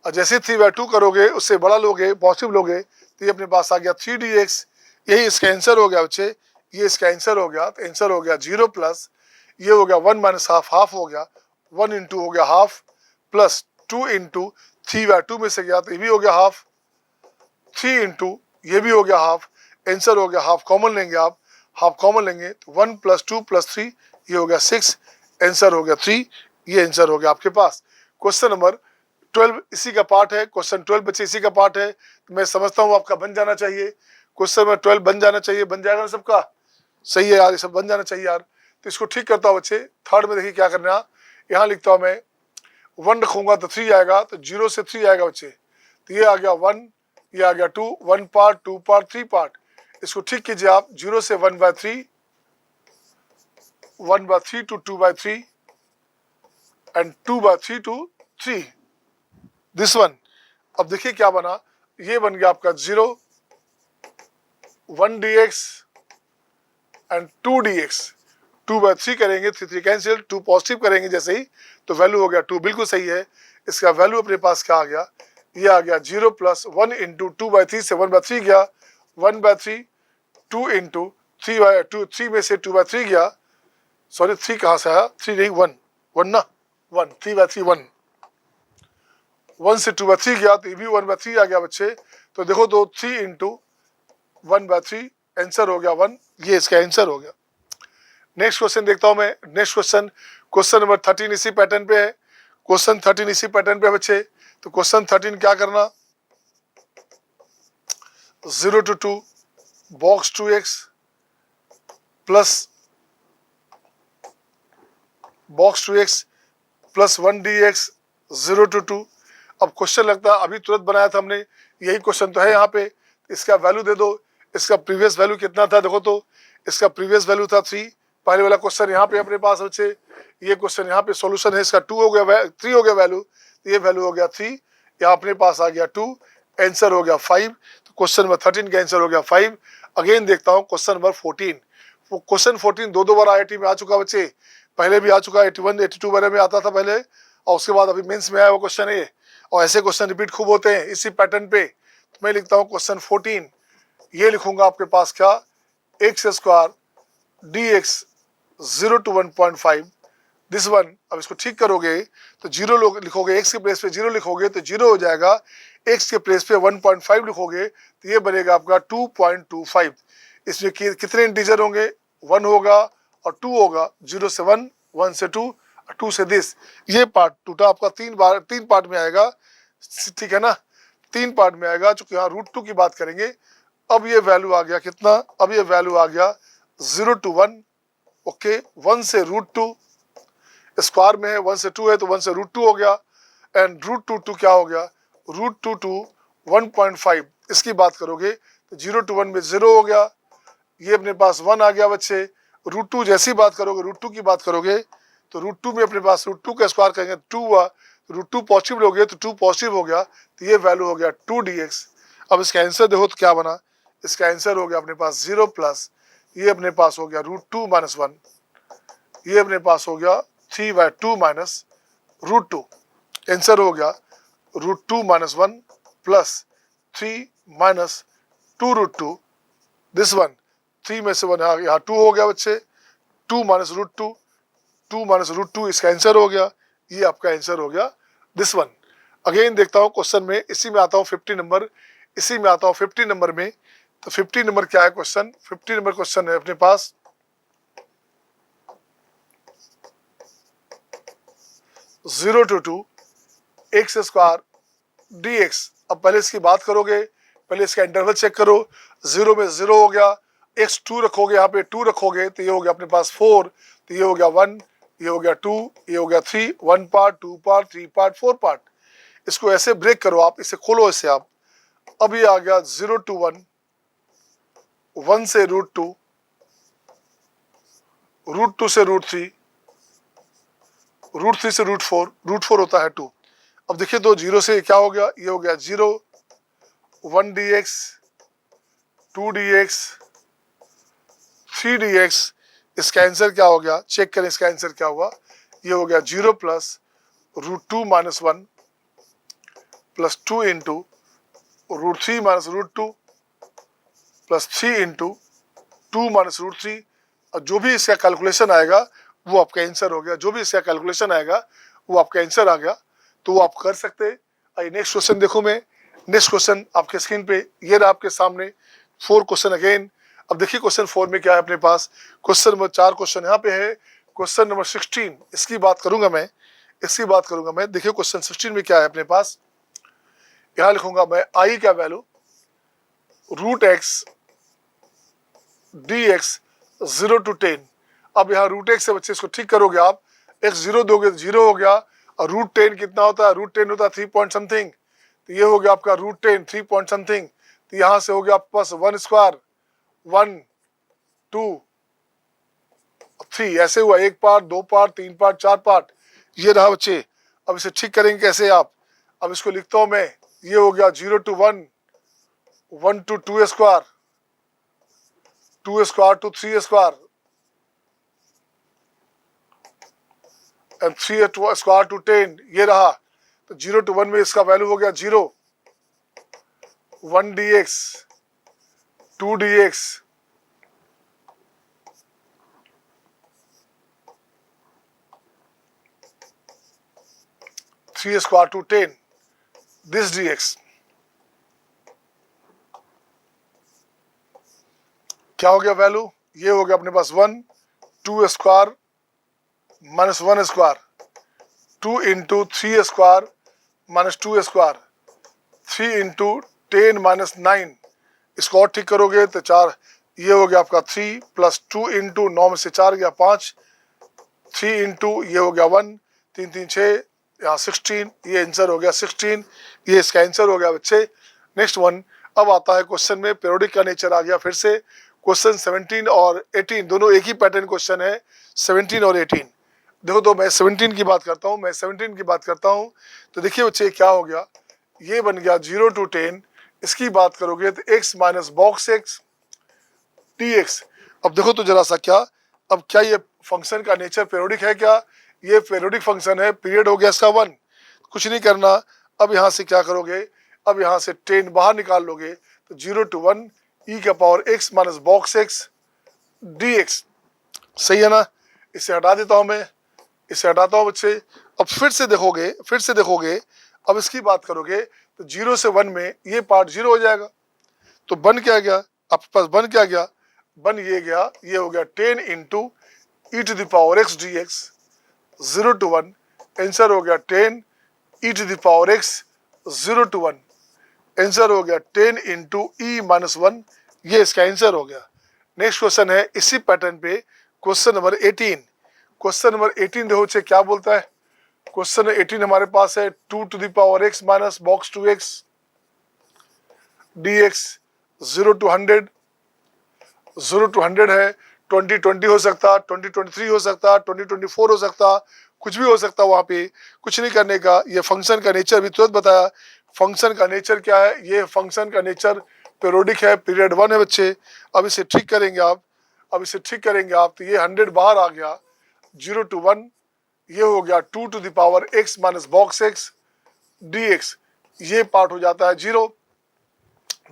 और जैसे 3/2 करोगे उससे बड़ा लोगे, पॉजिटिव लोगे, तो ये अपने पास आ गया 3 dx, यही इसका आंसर हो गया बच्चे, ये इसका आंसर हो गया। तो आंसर हो गया 0 प्लस ये हो गया 1 माइनस हाफ, हाफ हो गया 1 इंटू हो गया हाफ, प्लस 2 इंटू 3/2 में से गया तो ये भी हो गया हाफ, 3 इंटू ये भी हो गया हाफ, आंसर हो गया हाफ कॉमन लेंगे आप, हाफ कॉमन लेंगे तो 1 + 2 + 3 ये हो गया 6, आंसर हो गया 3, ये आंसर हो गया आपके पास। क्वेश्चन नंबर 12 इसी का पार्ट है, क्वेश्चन 12 बच्चे इसी का पार्ट है, तो मैं समझता हूँ आपका बन जाना चाहिए, क्वेश्चन नंबर 12 बन जाना चाहिए, बन जाएगा ना सबका, सही है यार, ये सब बन जाना चाहिए यार। तो इसको ठीक करता हूँ बच्चे, थर्ड में देखिए क्या करना, यहाँ लिखता हूँ मैं 1 रखूंगा तो 3 आएगा, तो 0 से 3 आएगा बच्चे, तो ये आ गया 1, ये आ गया 2, 1 पार्ट 2 पार्ट 3 पार्ट, इसको ठीक कीजिए आप, 0 से 1/3, 1/3 to 2/3 and 2/3 to 3, this one. अब देखिए क्या बना, ये बन गया आपका 0, 1 dx एंड 2 dx, 2/3 करेंगे, 3 कैंसिल, 2 पॉजिटिव करेंगे जैसे ही, तो वैल्यू हो गया 2, बिल्कुल सही है। इसका वैल्यू अपने पास क्या आ गया, ये आ गया 0 + 1 इंटू 2/3 से 1/3 गया, 1/3, 2 इंटू 3/2, 3 में से 2/3 गया, सॉरी 3 कहाँ से आया, 3 नहीं 1, 1 ना, 1, 3/3 1, 1 से 2/3 गया तो ये भी 1/3 आ गया बच्चे। तो देखो तो 3 इंटू 1/3 आंसर हो गया 1, ये इसका आंसर हो गया। नेक्स्ट क्वेश्चन देखता हूं मैं। नेक्स्ट क्वेश्चन, क्वेश्चन नंबर 13 इसी पैटर्न पे है। क्वेश्चन 13 इसी पैटर्न पे है बच्चे। तो क्वेश्चन 13 क्या करना, 0 to 2 box 2x plus box 2x plus 1 dx 0 to 2। अब क्वेश्चन लगता है अभी तुरंत बनाया था हमने, यही क्वेश्चन तो है यहाँ पे। इसका वैल्यू दे दो। इसका प्रीवियस वैल्यू कितना था, देखो तो इसका प्रीवियस वैल्यू था 3। पहले वाला क्वेश्चन यहाँ पे अपने पास बच्चे, ये क्वेश्चन यहाँ पे सॉल्यूशन है, इसका 2 हो गया, 3 हो गया वैल्यू, ये वैल्यू हो गया 3, यहाँ अपने पास आ गया 2, आंसर हो गया 5। तो क्वेश्चन नंबर 13 का आंसर हो गया 5। अगेन देखता हूँ क्वेश्चन नंबर 14। क्वेश्चन 14 दो बार IIT में आ चुका बच्चे, पहले भी आ चुका, 81 82 बारे में आता था पहले, और उसके बाद अभी मेंस में आया वो क्वेश्चन है। और ऐसे क्वेश्चन रिपीट खूब होते हैं इसी पैटर्न पे। तो मैं लिखता हूँ क्वेश्चन 14, ये लिखूंगा आपके पास क्या, x² dx 0 to 1.5, this one. अब इसको ठीक करोगे तो 0 लिखोगे, x के प्लेस पे 0 लिखोगे तो 0 हो जाएगा, x के प्लेस पे 1.5 लिखोगे तो ये बनेगा आपका 2.25। इसमें कितने इंटीजर होंगे, 1 होगा और 2 होगा, 0 से 1, 1 से 2, 2 से दिस। ये पार्ट टूटा आपका 3 पार्ट में आएगा, ठीक है ना, 3 पार्ट में आएगा, चूंकि यहाँ √2 की बात करेंगे। अब ये वैल्यू आ गया कितना, अब ये वैल्यू आ गया 0 to 1, ओके, 1 से √2, स्क्वायर में है, 1 से 2 है तो 1 से √2 हो गया, एंड √2 क्या हो गया, √2 to 1.5। इसकी बात करोगे तो 0 to 1 में 0 हो गया, ये अपने पास 1 आ गया बच्चे। √2 जैसी बात करोगे, √2 की बात करोगे तो √2 में अपने पास √2 का स्क्वायर करेंगे 2 हुआ, √2 पॉजिटिव लोगे तो 2 पॉजिटिव हो गया, तो ये वैल्यू हो गया 2 dx। अब इसका आंसर देखो तो क्या बना, इसका आंसर हो गया अपने पास 0 प्लस, ये अपने पास हो गया √2 - 1, ये अपने पास हो गया 3/2 माइनस √2। आंसर हो गया √2 - 1 प्लस 3 माइनस 2√2, दिस वन, 3 में से 1 यहाँ 2 हो गया बच्चे, 2 माइनस √2, 2 माइनस √2 इसका आंसर हो गया, ये आपका आंसर हो गया दिस वन। अगेन देखता हूँ क्वेश्चन में, इसी में आता हूँ 50 नंबर, इसी में आता हूँ 50 नंबर में। तो 50 नंबर क्या है क्वेश्चन, 50 नंबर क्वेश्चन है अपने पास, 0 to 2 x² dx। अब पहले इसकी बात करोगे, पहले इसका इंटरवल चेक करो, 0 में 0 हो गया, x2 रखोगे, यहाँ पे 2 रखोगे तो ये हो गया अपने पास 4, तो ये हो गया 1, ये हो गया 2, ये हो गया 3, 1 पार्ट, 2 पार्ट, 3 पार्ट, 4 पार्ट। इसको ऐसे ब्रेक करो आप, इसे खोलो इससे आप। अब ये आ गया 0 to 1, 1 से √2, √2 से √3, √3 से √4, √4 होता है 2। अब देखिए तो 0 से क्या हो गया, ये हो गया 0, 1 dx, 2 dx, 3 dx। इसका आंसर क्या हो गया, चेक करें इसका आंसर क्या हुआ, ये हो गया 0 plus √2 - 1 plus 2 into √3 - √2 plus 3 into 2 minus √3। और जो भी इसका कैलकुलेशन आएगा वो आपका आंसर हो गया, जो भी इसका कैलकुलेशन आएगा वो आपका आंसर आ गया, तो वो आप कर सकते। आइए नेक्स्ट क्वेश्चन देखो मैं। नेक्स्ट क्वेश्चन आपके स्क्रीन पे ये रहा आपके सामने, 4 क्वेश्चन अगेन। अब देखिए क्वेश्चन 4 में क्या है अपने पास, क्वेश्चन नंबर 4 क्वेश्चन यहाँ पे है, क्वेश्चन नंबर 16 इसकी बात करूंगा मैं, इसकी बात करूंगा मैं। देखिए क्वेश्चन 16 में क्या है अपने पास, यहाँ लिखूंगा मैं आई का वैल्यू √x dx 0 to 10। अब यहाँ √x से बच्चे इसको ठीक करोगे आप, x 0 दोगे तो 0 हो गया, और √10 कितना होता है, √10 होता है 3 पॉइंट समथिंग, तो ये हो गया आपका √10 3 पॉइंट समथिंग। तो यहाँ से हो गया आपके पास 1 स्क्वायर, 1 2 3, ऐसे हुआ 1 पार्ट, 2 पार्ट, 3 पार्ट, 4 पार्ट, ये रहा बच्चे। अब इसे ठीक करेंगे कैसे आप, अब इसको लिखता हूँ मैं, ये हो गया 0 to 1, 1 to 2 square, 2 square to 3 square and 3 square to 10, ये रहा। तो 0 to 1 में इसका वैल्यू हो गया 0, 1 dx, 2 dx, 3 square to 10 this dx। क्या हो गया वैल्यू? ये हो गया अपने पास 1, 2 square minus 1 square, 2 into 3 square minus 2 square, 3 into 10 minus 9, इसको और ठीक करोगे तो 4, ये हो गया आपका 3 प्लस 2 इंटू 9 में से 4 गया 5, 3 इंटू ये हो गया 1, 3 3 6, यहाँ 16, ये आंसर हो गया 16, ये इसका आंसर हो गया बच्चे। नेक्स्ट वन अब आता है क्वेश्चन में पीरियोडिक का नेचर आ गया फिर से। क्वेश्चन 17 और 18 दोनों एक ही पैटर्न क्वेश्चन है, 17 और 18। देखो तो मैं 17 की बात करता हूँ, तो देखिए बच्चे क्या हो गया, ये बन गया 0 to 10, इसकी बात करोगे तो x minus box x dx। अब देखो तो जरा सा क्या, अब क्या ये फंक्शन का नेचर पीरियोडिक है क्या? ये पीरियोडिक फंक्शन है, पीरियड हो गया इसका 1, कुछ नहीं करना। अब यहाँ से क्या करोगे, अब यहाँ से 10 बाहर निकाल लोगे तो 0 to 1 e का power x minus box x dx, सही है ना? इसे हटा देता हूँ मैं, इसे हटाता हूँ बच्चे। अब फिर से देखोगे, अब इसकी बात करोगे तो 0 से 1 में ये पार्ट 0 हो जाएगा। तो बन क्या गया आपके पास, बन क्या गया, बन ये गया, ये हो गया 10 into e to the power x d x, 0 to 1, answer हो गया 10 e to the power x 0 to 1, answer हो गया 10 इंटू ई माइनस 1, ये इसका आंसर हो गया। नेक्स्ट क्वेश्चन है इसी पैटर्न पे, क्वेश्चन नंबर 18। क्वेश्चन नंबर 18 देखो बच्चे क्या बोलता है। क्वेश्चन 18 हमारे पास है 2 to the power x minus box 2x dx, 0 to 100, 0 to 100 है, 2020 हो सकता, 2023 हो सकता, 2024 हो सकता, कुछ भी हो सकता, वहाँ पे कुछ नहीं करने का। ये फंक्शन का नेचर भी तुरंत बताया, फंक्शन का नेचर क्या है, ये फंक्शन का नेचर पीरियोडिक है, पीरियड 1 है बच्चे। अब इसे ठीक करेंगे आप, तो ये 100 बाहर आ गया, 0 to 1, ये हो गया 2 to the power x minus box x dx, ये पार्ट हो जाता है 0,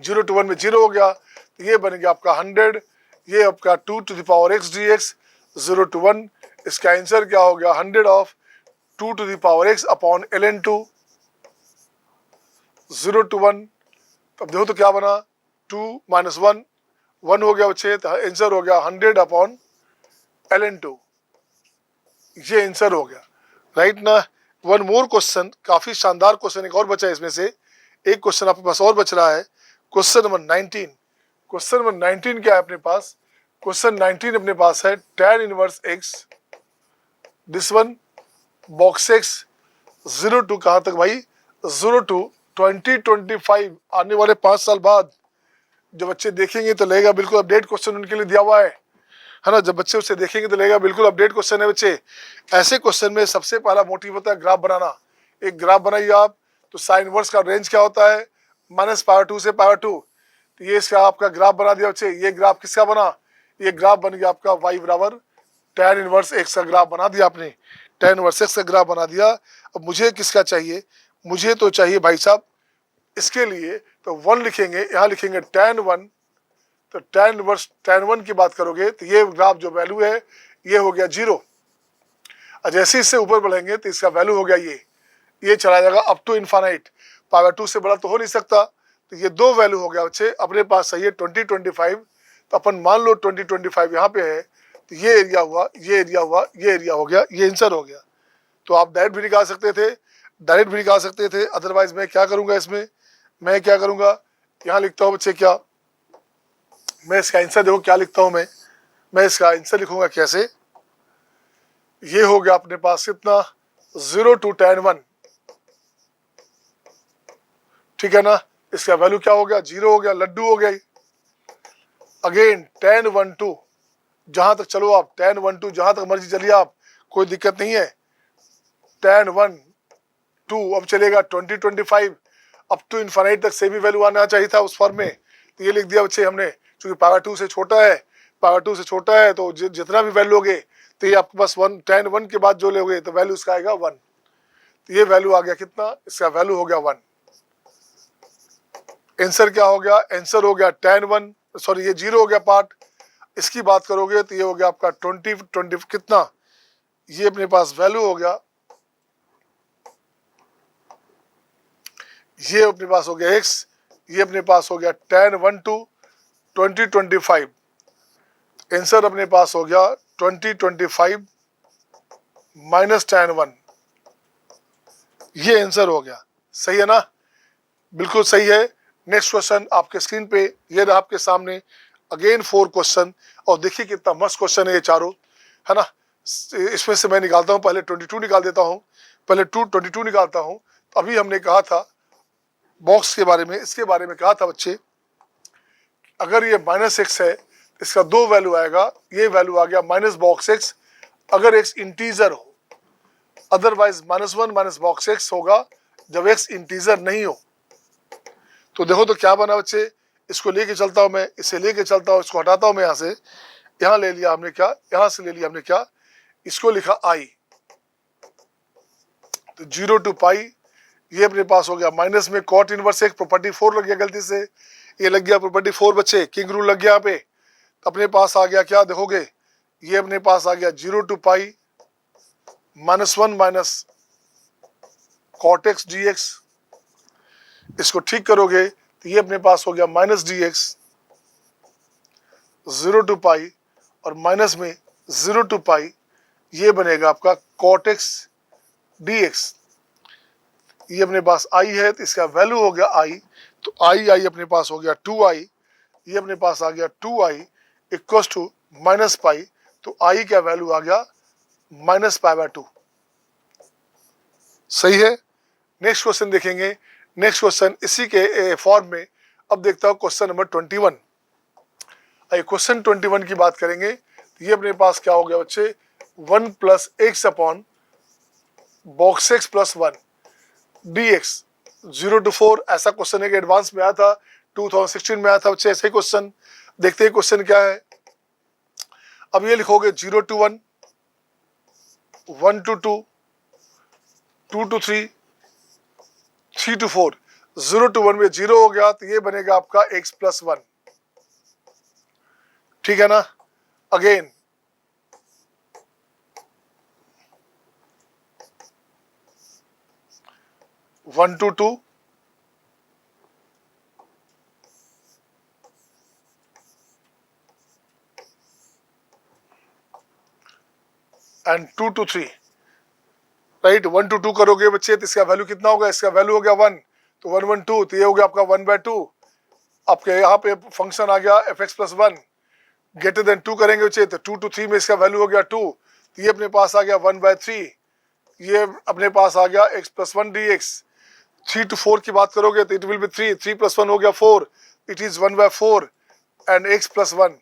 0 to 1 में 0 हो गया, तो ये बन गया आपका 100, ये आपका 2 to the power x dx, 0 to 1, इसका आंसर क्या हो गया 100 of 2 to the power x upon ln 2, 0 to 1। तब देखो तो क्या बना, 2 माइनस 1, 1 हो गया बच्चे, तो आंसर हो गया 100 अपॉन ln 2, ये आंसर हो गया, राइट ना। वन मोर क्वेश्चन, काफी शानदार क्वेश्चन एक और बचा है इसमें से, एक क्वेश्चन आपके पास और बच रहा है, क्वेश्चन नंबर 19। क्वेश्चन नंबर 19 क्या है अपने पास, क्वेश्चन 19 अपने पास है tan inverse x, this one box x 0 to कहाँ तक भाई, 0 to 2025, आने वाले 5 साल बाद जब बच्चे देखेंगे तो लगेगा बिल्कुल अपडेट क्वेश्चन उनके लिए दिया हुआ है ना। जब बच्चे उसे देखेंगे तो लगेगा बिल्कुल अपडेट क्वेश्चन है बच्चे। ऐसे क्वेश्चन में सबसे पहला मोटिव होता है ग्राफ बनाना। एक ग्राफ बनाइए आप, तो साइन इनवर्स का रेंज क्या होता है, -π/2 से π/2, तो ये इसका आपका ग्राफ बना दिया बच्चे। ये ग्राफ किसका बना, ये ग्राफ बन गया आपका y बराबर tan इनवर्स x का ग्राफ बना दिया आपने, tan इनवर्स x का ग्राफ बना दिया। अब मुझे किसका चाहिए, मुझे तो चाहिए भाई साहब इसके लिए, तो 1 लिखेंगे, यहाँ लिखेंगे tan 1, तो tan इनवर्स tan 1 की बात करोगे तो ये ग्राफ जो वैल्यू है ये हो गया 0, और जैसे इससे ऊपर बढ़ेंगे तो इसका वैल्यू हो गया ये चला जाएगा अप टू इनफाइनाइट, π/2 से बड़ा तो हो नहीं सकता। तो ये 2 वैल्यू हो गया बच्चे अपने पास, सही है 2025, तो अपन मान लो 2025 यहाँ पे है, तो ये एरिया हुआ, ये एरिया हुआ, ये एरिया हो गया, ये आंसर हो गया। तो आप डायरेक्ट भी निकाल सकते थे, अदरवाइज मैं क्या करूँगा इसमें, मैं क्या करूँगा, यहाँ लिखता हूँ बच्चे क्या, मैं इसका आंसर देखो क्या लिखता हूँ मैं इसका आंसर लिखूंगा कैसे, ये हो गया अपने पास कितना 0 to tan 1, ठीक है ना। इसका वैल्यू क्या हो गया, 0 हो गया, लड्डू हो गया। अगेन tan 1 2, जहां तक चलो आप, tan 1 2 जहां तक मर्जी चलिए आप, कोई दिक्कत नहीं है। tan 1 2 अब चलेगा 2025 अप टू इनफाइनाइट तक सेमी वैल्यू आना चाहिए था उस फॉर्म में, तो ये लिख दिया बच्चे हमने, क्योंकि π/2 से छोटा है पावर 2 से छोटा है तो जितना भी वैल्यू होगे तो ये आपके पास 1 tan 1 के बाद जो लोगे तो वैल्यू इसका आएगा 1। तो ये वैल्यू आ गया कितना, इसका वैल्यू हो गया 1। आंसर क्या हो गया, आंसर हो गया tan 1, सॉरी ये 0 हो गया पार्ट। इसकी बात करोगे तो ये हो गया आपका 20 कितना, ये अपने पास वैल्यू हो गया, ये अपने पास हो गया x, ये अपने पास हो गया tan 1 to 2025। आंसर अपने पास हो गया 2025 माइनस tan 1, ये आंसर हो गया। सही है ना, बिल्कुल सही है। नेक्स्ट क्वेश्चन आपके स्क्रीन पे ये रहा आपके सामने, अगेन 4 क्वेश्चन, और देखिए कितना मस्त क्वेश्चन है ये चारों, है ना। इसमें से मैं निकालता हूँ, पहले 22 निकाल देता हूँ, पहले 22 निकालता हूँ। तो अभी हमने कहा था बॉक्स के बारे में, इसके बारे में कहा था बच्चे, अगर ये -x है इसका 2 वैल्यू आएगा, ये वैल्यू आ गया माइनस बॉक्स x अगर x इंटीजर हो, अदरवाइज -1 माइनस बॉक्स x होगा जब x इंटीजर नहीं हो। तो देखो तो क्या बना बच्चे, इसको लेके चलता हूं मैं, इसे लेके चलता हूं, इसको हटाता हूं मैं यहाँ से, यहाँ ले लिया हमने क्या, यहाँ से ले लिया हमने क्या, इसको लिखा i, तो 0 to पाई, ये अपने पास हो गया माइनस में cot इनवर्स x, प्रॉपर्टी 4 लग गया गलती से, ये लग गया प्रॉपर्टी 4 बच्चे, किंग रूल लग गया यहाँ पे। तो अपने पास आ गया क्या देखोगे, ये अपने पास आ गया 0 to pi -1 minus cot x dx। इसको ठीक करोगे तो ये अपने पास हो गया माइनस dx 0 to पाई और माइनस में 0 to पाई, ये बनेगा आपका cot x dx। ये अपने पास i है तो इसका वैल्यू हो गया i, तो i अपने पास हो गया 2i, ये अपने पास आ गया 2i equals to minus pi, तो i का वैल्यू आ गया -π/2। सही है। नेक्स्ट क्वेश्चन देखेंगे, नेक्स्ट क्वेश्चन इसी के फॉर्म में। अब देखता हूँ क्वेश्चन नंबर 21। क्वेश्चन 21 की बात करेंगे तो ये अपने पास क्या हो गया बच्चे, 1 + x upon box x + 1 dx 0 to 4। ऐसा क्वेश्चन है कि एडवांस में आया था, 2016 में आया था बच्चे ऐसे क्वेश्चन। देखते हैं क्वेश्चन क्या है। अब ये लिखोगे 0 to 1, 1 to 2, 2 to 3, 3 to 4। 0 to 1 में 0 हो गया तो ये बनेगा आपका x + 1, ठीक है ना। Again 1 to 2, and 2 to 3, right. 1 to 2 करोगे बच्चे तो इसका वैल्यू कितना होगा, इसका वैल्यू हो गया 1, तो 1 1 2, तो ये हो गया आपका 1/2। आपके यहाँ पे फंक्शन आ गया fx + 1 ग्रेटर देन 2 करेंगे बच्चे तो 2 to 3 में इसका वैल्यू हो गया 2, तो ये अपने पास आ गया 1/3, ये अपने पास आ गया x + 1 dx। 3 to 4 की बात करोगे तो इट विल बी 3, 3 + 1 हो गया 4, it is 1/4 and x + 1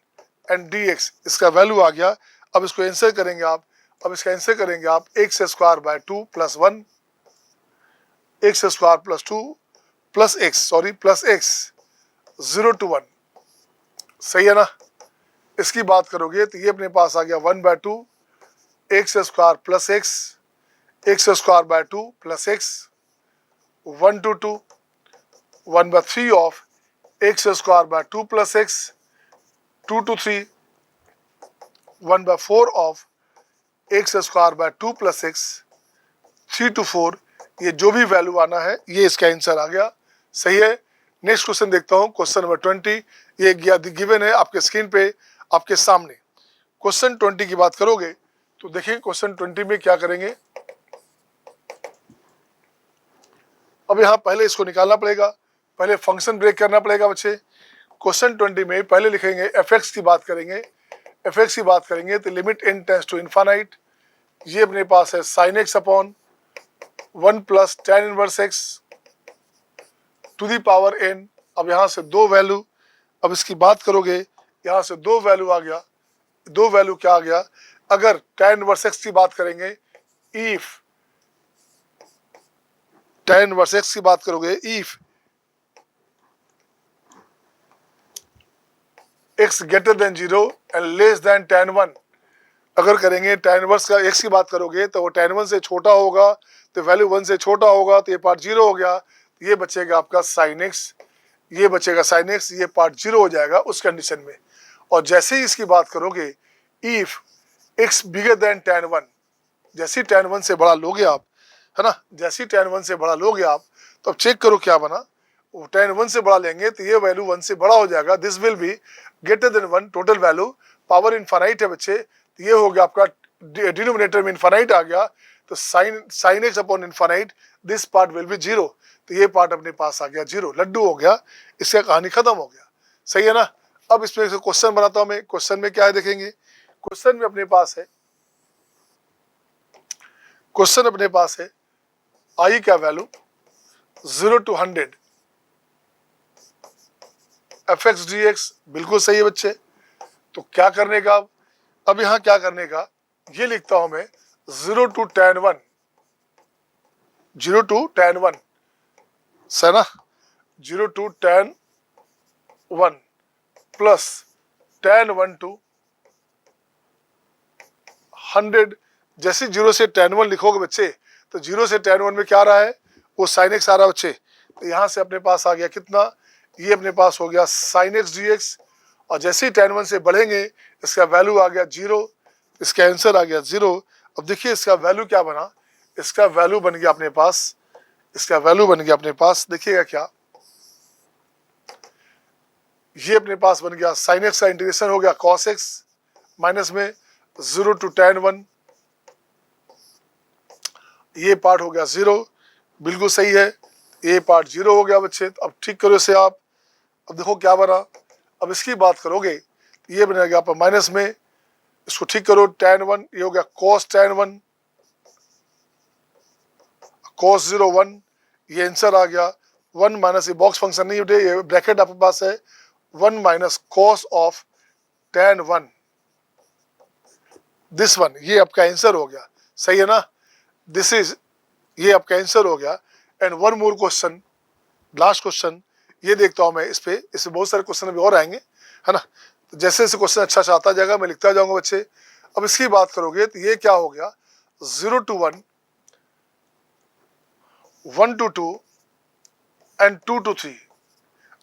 and dx, इसका वैल्यू आ गया। अब इसको आंसर करेंगे आप, अब इसका आंसर करेंगे आप x² / 2 + 1, x² + 2 plus x 0 to 1। सही है ना। इसकी बात करोगे तो ये अपने पास आ गया 1/2 x² + x² / 2 + x 1 to 2, 1/3 of x² / 2 + x 2 to 3, 1/4 of x² / 2 + x 3 to 4। ये जो भी वैल्यू आना है ये इसका आंसर आ गया। सही है। नेक्स्ट क्वेश्चन देखता हूँ, क्वेश्चन नंबर 20। ये गिवन है आपके स्क्रीन पे आपके सामने। क्वेश्चन 20 की बात करोगे तो देखिए क्वेश्चन 20 में क्या करेंगे। अब यहाँ पहले इसको निकालना पड़ेगा, पहले फंक्शन ब्रेक करना पड़ेगा बच्चे। क्वेश्चन 20 में पहले लिखेंगे fx की बात करेंगे, fx की बात करेंगे तो limit n tends to infinite, ये अपने पास है sin x upon 1 + tan inverse x to the power n। अब यहाँ से दो वैल्यू, अब इसकी बात करोगे यहाँ से दो वैल्यू आ गया, दो वैल्यू क्या आ गया, अगर tan इनवर्स x की बात करेंगे, इफ tan इनवर्स x की बात करोगे, if x greater than 0 and less than tan 1। अगर करेंगे tan इनवर्स का x की बात करोगे तो वो tan 1 से छोटा होगा, तो वैल्यू 1 से छोटा होगा, तो ये पार्ट 0 हो गया। तो ये बचेगा आपका sin x, ये बचेगा sin x, ये पार्ट 0 हो जाएगा उस कंडीशन में। और जैसे ही इसकी बात करोगे if x bigger than tan 1, जैसे ही tan 1 से बड़ा लोगे आप, है ना, जैसे ही tan 1 से बड़ा लोगे आप, तो अब चेक करो क्या बना। tan 1 से बड़ा लेंगे तो ये वैल्यू 1 से बड़ा हो जाएगा, this will be greater than 1, total value, power infinite है बच्चे, तो ये हो गया आपका डिनोमिनेटर में इनफाइनाइट आ गया, तो sine x upon infinite, this part will be 0, तो ये पार्ट अपने पास आ गया 0, लड्डू हो गया, इसका कहानी खत्म हो गया। सही है ना। अब इसमें क्वेश्चन बनाता हूं मैं। क्वेश्चन में क्या है देखेंगे। क्वेश्चन में अपने पास है, क्वेश्चन अपने पास है आई का value 0 to 100 F x d x, बिल्कुल सही है बच्चे। तो क्या करने का, अब यहां क्या करने का, ये लिखता हूं मैं 0 to tan 1, 0 to tan 1, सही ना, 0 to tan 1 plus tan 1 to 100। जैसे 0 से tan 1 लिखोगे बच्चे, तो 0 से tan 1 में क्या आ रहा है, वो sin x आ रहा है बच्चे। तो यहां से अपने पास आ गया कितना, ये अपने पास हो गया sin x dx, और जैसे ही tan 1 से बढ़ेंगे इसका वैल्यू आ गया 0, इसका आंसर आ गया 0। अब देखिए इसका वैल्यू क्या बना, इसका वैल्यू बन गया अपने पास, इसका वैल्यू बन गया अपने पास, देखिएगा क्या, ये अपने पास बन गया sin x का इंटीग्रेशन हो गया cos x माइनस में 0 to tan 1, ये पार्ट हो गया 0, बिल्कुल सही है, ये पार्ट 0 हो गया बच्चे। अब ठीक करो इसे आप। अब देखो क्या बना, अब इसकी बात करोगे तो ये बनेगा आप माइनस में, इसको ठीक करो, tan 1, ये हो गया cos tan 1, cos 0 1, ये आंसर आ गया 1 माइनस, ये बॉक्स फंक्शन नहीं उठे, ये ब्रैकेट आपके पास है, 1 minus cos of tan 1, this one, ये आपका आंसर हो गया। सही है ना, दिस इज, ये आपका आंसर हो गया। And one more question, last question, ये देखता हूं मैं इस पे, इसमें बहुत सारे क्वेश्चन अभी और आएंगे, है ना। तो जैसे जैसे क्वेश्चन अच्छा आता जाएगा मैं लिखता जाऊंगा बच्चे। अब इसकी बात करोगे तो ये क्या हो गया, 0 to 1, 1 to 2 एंड 2 to 3।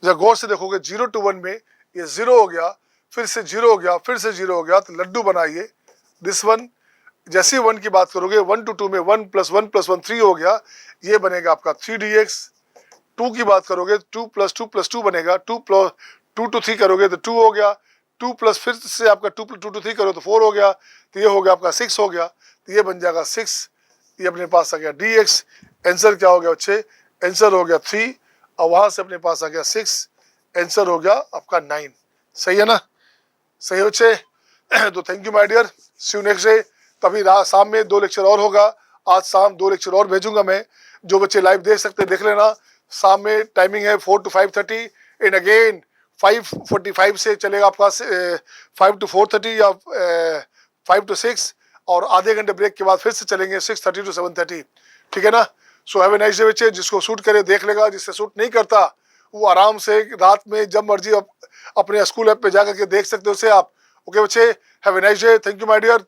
जब गौर से देखोगे 0 to 1 में ये 0 हो गया, फिर से 0 हो गया, फिर से 0 हो गया, तो लड्डू बनाइए दिस वन। जैसे ही 1 की बात करोगे 1 to 2 में 1 + 1 + 1 3 हो गया, ये बनेगा आपका 3dx। 2 की बात करोगे 2 + 2 + 2 बनेगा, 2 to 3 करोगे तो 2 हो गया, 2 प्लस फिर से आपका 2 to 3 करो तो 4 हो गया, तो ये हो गया आपका 6 हो गया, तो ये बन जाएगा 6, ये अपने पास आ गया dx। आंसर क्या हो गया बच्चे, आंसर हो गया 3, और वहां से अपने पास आ गया 6, आंसर हो गया आपका 9। सही है ना, सही बच्चे। तो thank you my dear, see you next day. तभी शाम में 2 लेक्चर और होगा, आज शाम 2 लेक्चर और भेजूंगा मैं, जो बच्चे लाइव देख सकते देख लेना। शाम में टाइमिंग है 4 to 5:30 एंड अगेन 5:45 से चलेगा आपका 5 to 4:30 या 5 to 6, और आधे घंटे ब्रेक के बाद फिर से चलेंगे 6:30 to 7:30, ठीक है ना। So have a nice day बच्चे। जिसको सूट करे देख लेगा, जिससे सूट नहीं करता वो आराम से रात में जब मर्जी अपने स्कूल ऐप पे जाकर के देख सकते हो उसे आप। ओके बच्चे, have a nice day, thank you my dear.